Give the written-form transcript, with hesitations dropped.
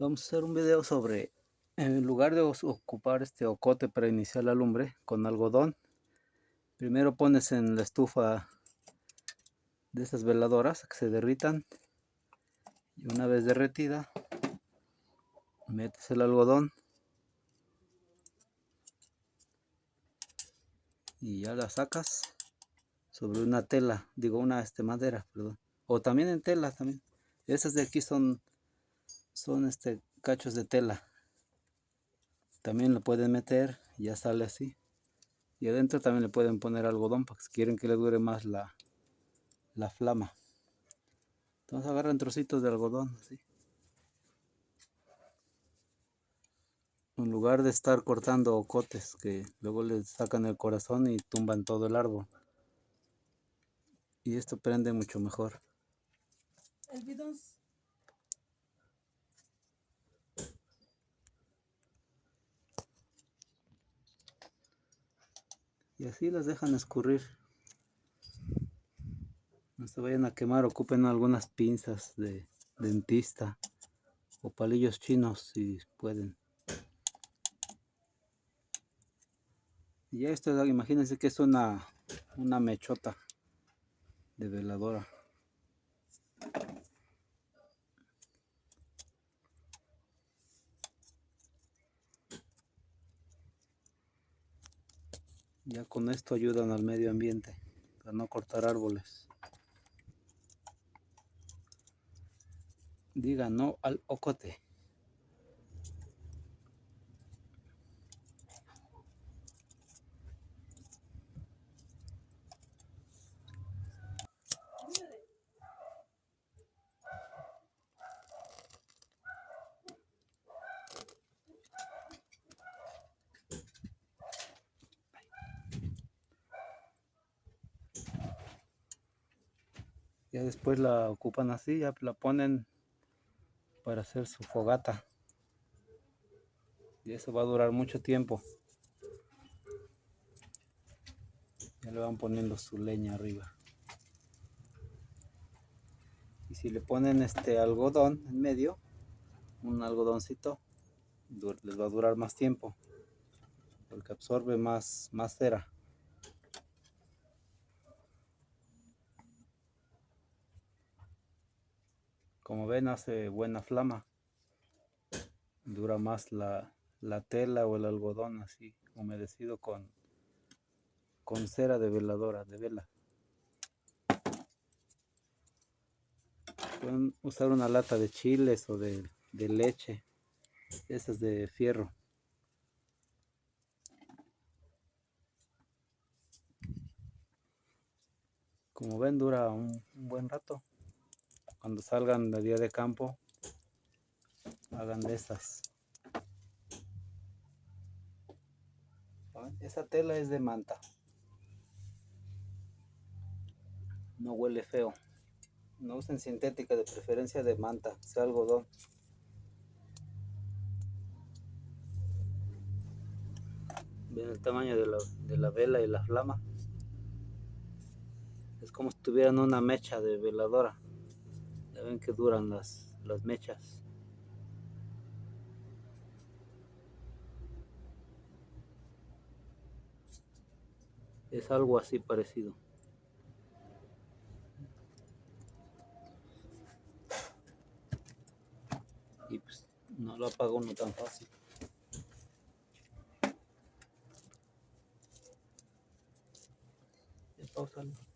Vamos a hacer un video sobre, en lugar de ocupar este ocote para iniciar la lumbre con algodón, primero pones en la estufa de estas veladoras que se derritan y una vez derretida metes el algodón y ya la sacas sobre una tela, digo una madera, perdón, o también en tela también. Estas de aquí son cachos de tela. También lo pueden meter y ya sale así. Y adentro también le pueden poner algodón porque si quieren que le dure más la flama. Entonces agarran trocitos de algodón así. En lugar de estar cortando ocotes que luego le sacan el corazón y tumban todo el árbol. Y esto prende mucho mejor. El bidón. Y así las dejan escurrir. No se vayan a quemar, ocupen algunas pinzas de dentista o palillos chinos si pueden. Y esto, imagínense que es una mechota de veladora. Ya con esto ayudan al medio ambiente para no cortar árboles. Diga no al ocote. Ya después la ocupan así, ya la ponen para hacer su fogata. Y eso va a durar mucho tiempo. Ya le van poniendo su leña arriba. Y si le ponen algodón en medio, un algodoncito, les va a durar más tiempo. Porque absorbe más cera. Como ven, hace buena flama. Dura más la tela o el algodón así humedecido con cera de veladora, de vela. Pueden usar una lata de chiles o de leche, esas de fierro. Como ven, dura un buen rato. Cuando salgan de día de campo, hagan de esas. Esa tela es de manta. No huele feo. No usen sintética, de preferencia de manta, sea algodón. Ven el tamaño de la vela y la flama. Es como si tuvieran una mecha de veladora. Ya ven que duran las mechas. Es algo así parecido. Y pues no lo apaga uno tan fácil. Ya, pausalo.